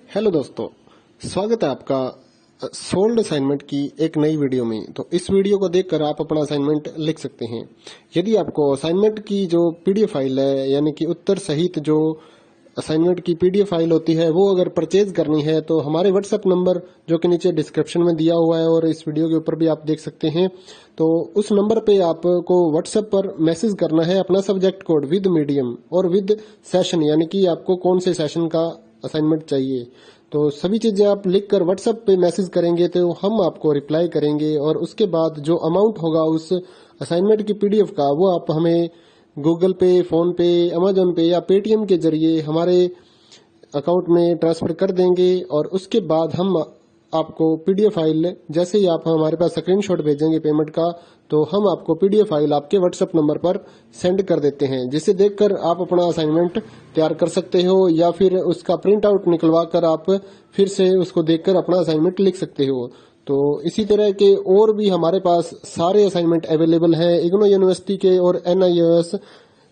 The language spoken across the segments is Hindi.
हेलो दोस्तों, स्वागत है आपका सोल्ड असाइनमेंट की एक नई वीडियो में। तो इस वीडियो को देखकर आप अपना असाइनमेंट लिख सकते हैं। यदि आपको असाइनमेंट की जो पीडीएफ फाइल है, यानी कि उत्तर सहित जो असाइनमेंट की पीडीएफ फाइल होती है, वो अगर परचेज करनी है तो हमारे व्हाट्सएप नंबर जो कि नीचे डिस्क्रिप्शन में दिया हुआ है और इस वीडियो के ऊपर भी आप देख सकते हैं, तो उस नंबर पे आपको व्हाट्सएप पर मैसेज करना है अपना सब्जेक्ट कोड विद मीडियम और विद सेशन, यानी कि आपको कौन से सेशन का असाइनमेंट चाहिए। तो सभी चीजें आप लिखकर व्हाट्सएप पे मैसेज करेंगे तो हम आपको रिप्लाई करेंगे और उसके बाद जो अमाउंट होगा उस असाइनमेंट की पीडीएफ का, वो आप हमें गूगल पे, फोन पे, अमेजोन पे या पेटीएम के जरिए हमारे अकाउंट में ट्रांसफर कर देंगे। और उसके बाद हम आपको पीडीएफ फाइल, जैसे ही आप हमारे पास स्क्रीनशॉट भेजेंगे पेमेंट का, तो हम आपको पीडीएफ फाइल आपके व्हाट्सएप नंबर पर सेंड कर देते हैं, जिसे देखकर आप अपना असाइनमेंट तैयार कर सकते हो या फिर उसका प्रिंट आउट निकलवा कर आप फिर से उसको देखकर अपना असाइनमेंट लिख सकते हो। तो इसी तरह के और भी हमारे पास सारे असाइनमेंट अवेलेबल हैं। इग्नो यूनिवर्सिटी के और एनआईओएस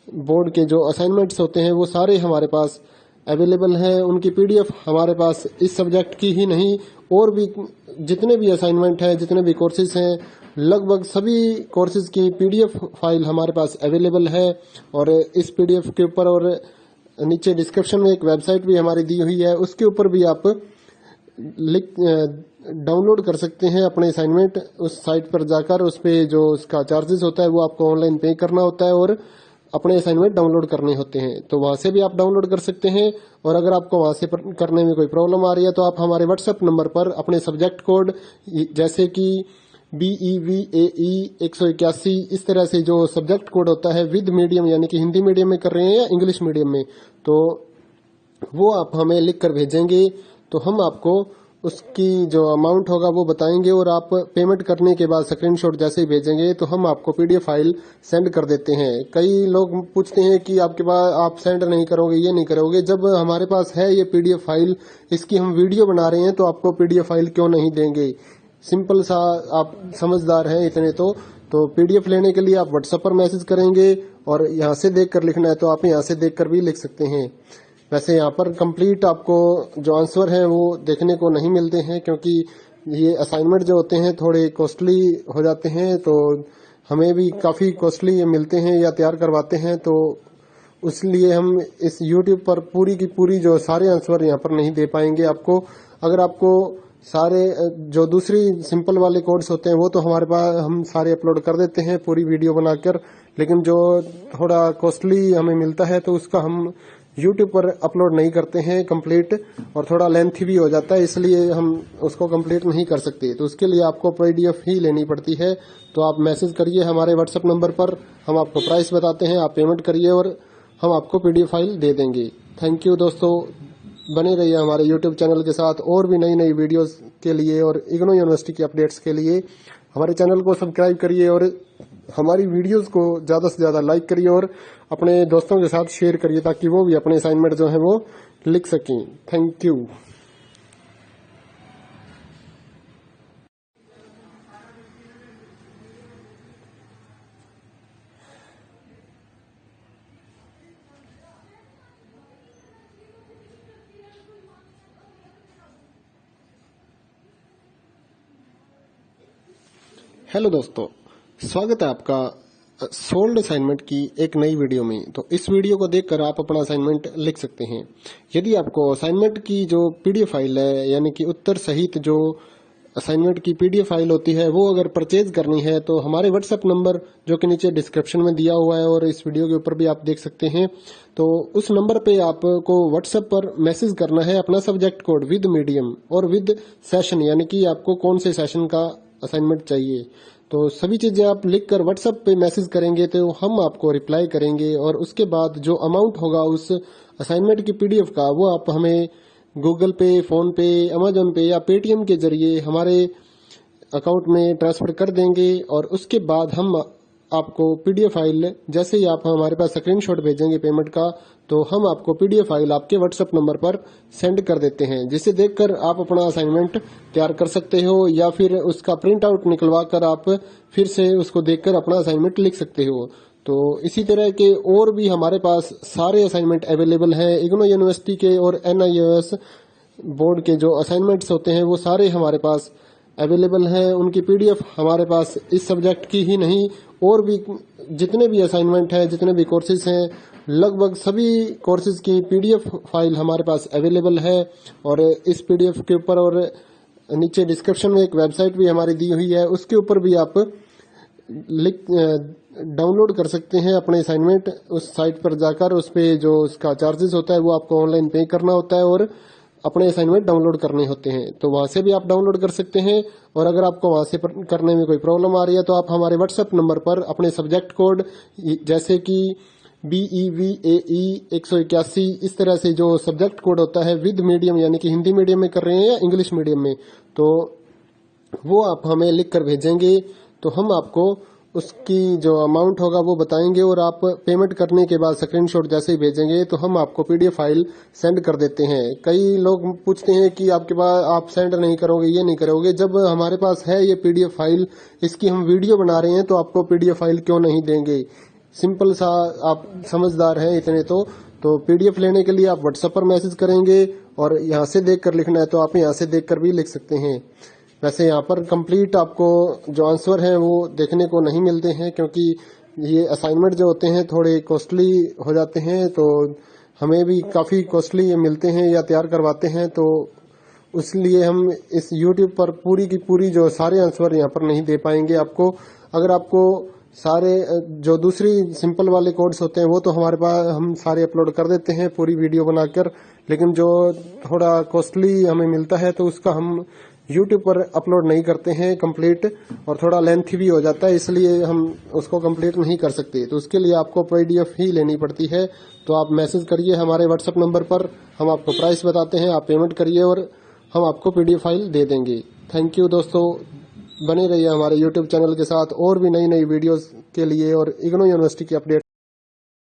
बोर्ड के जो असाइनमेंट्स होते हैं वो सारे हमारे पास अवेलेबल हैं। उनकी पीडीएफ हमारे पास इस सब्जेक्ट की ही नहीं, और भी जितने भी असाइनमेंट हैं, जितने भी कोर्सेज हैं, लगभग सभी कोर्सेज की पीडीएफ फाइल हमारे पास अवेलेबल है। और इस पीडीएफ के ऊपर और नीचे डिस्क्रिप्शन में एक वेबसाइट भी हमारी दी हुई है, उसके ऊपर भी आप डाउनलोड कर सकते हैं अपने असाइनमेंट। उस साइट पर जाकर उस पे जो उसका चार्जेस होता है वो आपको ऑनलाइन पे करना होता है और अपने असाइनमेंट डाउनलोड करने होते हैं, तो वहां से भी आप डाउनलोड कर सकते हैं। और अगर आपको वहां से करने में कोई प्रॉब्लम आ रही है तो आप हमारे व्हाट्सएप नंबर पर अपने सब्जेक्ट कोड, जैसे कि BEVAE 181, इस तरह से जो सब्जेक्ट कोड होता है विद मीडियम, यानी कि हिंदी मीडियम में कर रहे हैं या इंग्लिश मीडियम में, तो वो आप हमें लिख कर भेजेंगे तो हम आपको उसकी जो अमाउंट होगा वो बताएंगे। और आप पेमेंट करने के बाद स्क्रीनशॉट जैसे ही भेजेंगे तो हम आपको पीडीएफ फाइल सेंड कर देते हैं। कई लोग पूछते हैं कि आपके पास आप सेंड नहीं करोगे, ये नहीं करोगे। जब हमारे पास है ये पीडीएफ फाइल, इसकी हम वीडियो बना रहे हैं, तो आपको पीडीएफ फाइल क्यों नहीं देंगे। सिंपल सा, आप समझदार हैं इतने तो पीडीएफ लेने के लिए आप व्हाट्सएप पर मैसेज करेंगे और यहाँ से देख कर लिखना है तो आप यहाँ से देख कर भी लिख सकते हैं। वैसे यहाँ पर कंप्लीट आपको जो आंसर है वो देखने को नहीं मिलते हैं, क्योंकि ये असाइनमेंट जो होते हैं थोड़े कॉस्टली हो जाते हैं, तो हमें भी काफ़ी कॉस्टली मिलते हैं या तैयार करवाते हैं, तो इसलिए हम इस यूट्यूब पर पूरी की पूरी जो सारे आंसर यहाँ पर नहीं दे पाएंगे आपको। अगर आपको सारे जो दूसरी सिंपल वाले कोड्स होते हैं वो तो हमारे पास हम सारे अपलोड कर देते हैं पूरी वीडियो बनाकर, लेकिन जो थोड़ा कॉस्टली हमें मिलता है तो उसका हम यूट्यूब पर अपलोड नहीं करते हैं कंप्लीट, और थोड़ा लेंथी भी हो जाता है, इसलिए हम उसको कंप्लीट नहीं कर सकते। तो उसके लिए आपको पीडीएफ ही लेनी पड़ती है। तो आप मैसेज करिए हमारे व्हाट्सएप नंबर पर, हम आपको प्राइस बताते हैं, आप पेमेंट करिए और हम आपको पीडीएफ फाइल दे देंगे। थैंक यू दोस्तों, बने रहिए हमारे यूट्यूब चैनल के साथ और भी नई नई वीडियोस के लिए और इग्नो यूनिवर्सिटी की अपडेट्स के लिए हमारे चैनल को सब्सक्राइब करिए और हमारी वीडियोस को ज़्यादा से ज़्यादा लाइक करिए और अपने दोस्तों के साथ शेयर करिए, ताकि वो भी अपने असाइनमेंट जो है वो लिख सकें। Thank you. हेलो दोस्तों, स्वागत है आपका सोल्ड असाइनमेंट की एक नई वीडियो में। तो इस वीडियो को देखकर आप अपना असाइनमेंट लिख सकते हैं। यदि आपको असाइनमेंट की जो पीडीएफ फाइल है, यानी कि उत्तर सहित जो असाइनमेंट की पीडीएफ फाइल होती है, वो अगर परचेज करनी है तो हमारे व्हाट्सएप नंबर जो कि नीचे डिस्क्रिप्शन में दिया हुआ है और इस वीडियो के ऊपर भी आप देख सकते हैं, तो उस नंबर पे आपको व्हाट्सएप पर मैसेज करना है अपना सब्जेक्ट कोड विद मीडियम और विद सेशन, यानी कि आपको कौन से सेशन का असाइनमेंट चाहिए। तो सभी चीजें आप लिखकर व्हाट्सएप पे मैसेज करेंगे तो हम आपको रिप्लाई करेंगे और उसके बाद जो अमाउंट होगा उस असाइनमेंट की पीडीएफ का, वो आप हमें गूगल पे, फोन पे, अमेजोन पे या पेटीएम के जरिए हमारे अकाउंट में ट्रांसफर कर देंगे। और उसके बाद हम आपको पीडीएफ फाइल, जैसे ही आप हमारे पास स्क्रीनशॉट भेजेंगे पेमेंट का, तो हम आपको पीडीएफ फाइल आपके व्हाट्सएप नंबर पर सेंड कर देते हैं, जिसे देखकर आप अपना असाइनमेंट तैयार कर सकते हो या फिर उसका प्रिंट आउट निकलवा कर आप फिर से उसको देखकर अपना असाइनमेंट लिख सकते हो। तो इसी तरह के और भी हमारे पास सारे असाइनमेंट अवेलेबल हैं। इग्नो यूनिवर्सिटी के और एनआईओएस बोर्ड के जो असाइनमेंट्स होते हैं वो सारे हमारे पास अवेलेबल हैं। उनकी पीडीएफ हमारे पास इस सब्जेक्ट की ही नहीं, और भी जितने भी असाइनमेंट हैं, जितने भी कोर्सेज हैं, लगभग सभी कोर्सेज की पीडीएफ फाइल हमारे पास अवेलेबल है। और इस पीडीएफ के ऊपर और नीचे डिस्क्रिप्शन में एक वेबसाइट भी हमारी दी हुई है, उसके ऊपर भी आप डाउनलोड कर सकते हैं अपने असाइनमेंट। उस साइट पर जाकर उस पे जो उसका चार्जेस होता है वो आपको ऑनलाइन पे करना होता है और अपने असाइनमेंट डाउनलोड करने होते हैं, तो वहां से भी आप डाउनलोड कर सकते हैं। और अगर आपको वहां से करने में कोई प्रॉब्लम आ रही है तो आप हमारे व्हाट्सएप नंबर पर अपने सब्जेक्ट कोड जैसे कि BEVAE 181 इस तरह से जो सब्जेक्ट कोड होता है विद मीडियम, यानी कि हिंदी मीडियम में कर रहे हैं या इंग्लिश मीडियम में, तो वो आप हमें लिख कर भेजेंगे तो हम आपको उसकी जो अमाउंट होगा वो बताएंगे, और आप पेमेंट करने के बाद स्क्रीनशॉट जैसे ही भेजेंगे तो हम आपको पीडीएफ फाइल सेंड कर देते हैं। कई लोग पूछते हैं कि आपके पास आप सेंड नहीं करोगे, ये नहीं करोगे। जब हमारे पास है ये पीडीएफ फाइल, इसकी हम वीडियो बना रहे हैं, तो आपको पीडीएफ फाइल क्यों नहीं देंगे। सिंपल सा, आप समझदार हैं इतने तो पीडीएफ लेने के लिए आप व्हाट्सएप पर मैसेज करेंगे, और यहाँ से देख कर लिखना है तो आप यहाँ से देख कर भी लिख सकते हैं। वैसे यहाँ पर कंप्लीट आपको जो आंसर है वो देखने को नहीं मिलते हैं, क्योंकि ये असाइनमेंट जो होते हैं थोड़े कॉस्टली हो जाते हैं, तो हमें भी काफ़ी कॉस्टली ये मिलते हैं या तैयार करवाते हैं, तो इसलिए हम इस YouTube पर पूरी की पूरी जो सारे आंसर यहाँ पर नहीं दे पाएंगे आपको। अगर आपको सारे जो दूसरी सिंपल वाले कोड्स होते हैं वो तो हमारे पास हम सारे अपलोड कर देते हैं पूरी वीडियो बनाकर, लेकिन जो थोड़ा कॉस्टली हमें मिलता है तो उसका हम YouTube पर अपलोड नहीं करते हैं कंप्लीट, और थोड़ा लेंथी भी हो जाता है, इसलिए हम उसको कंप्लीट नहीं कर सकते। तो उसके लिए आपको पीडीएफ ही लेनी पड़ती है। तो आप मैसेज करिए हमारे व्हाट्सएप नंबर पर, हम आपको प्राइस बताते हैं, आप पेमेंट करिए और हम आपको पीडीएफ फाइल दे देंगे। थैंक यू दोस्तों, बने रहिए हमारे YouTube चैनल के साथ और भी नई नई वीडियोस के लिए और इग्नू यूनिवर्सिटी की अपडेट